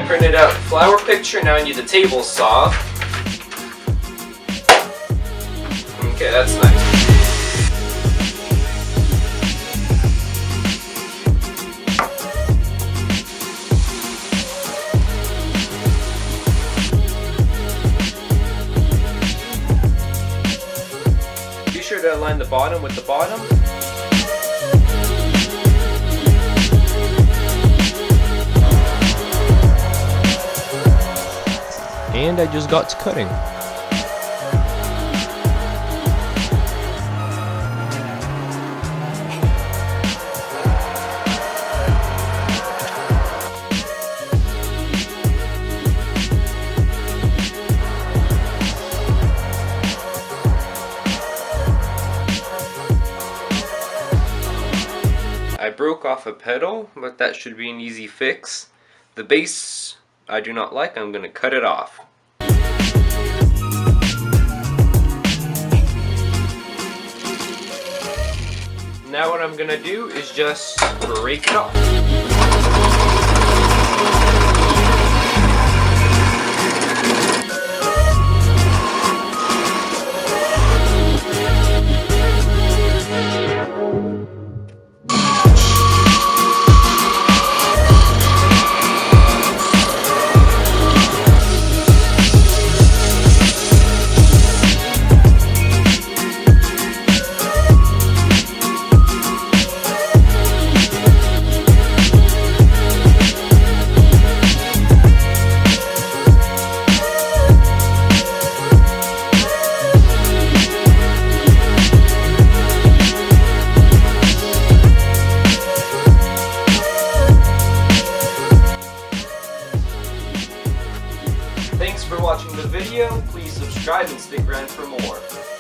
printed out flower picture. Now I need the table saw. Okay, that's nice. Be sure to align the bottom with the bottom. And I just got to cutting. I broke off a pedal, but that should be an easy fix. The base I do not like, I'm going to cut it off. Now what I'm going to do is just break it off. Thanks for watching the video. Please subscribe and stick around for more.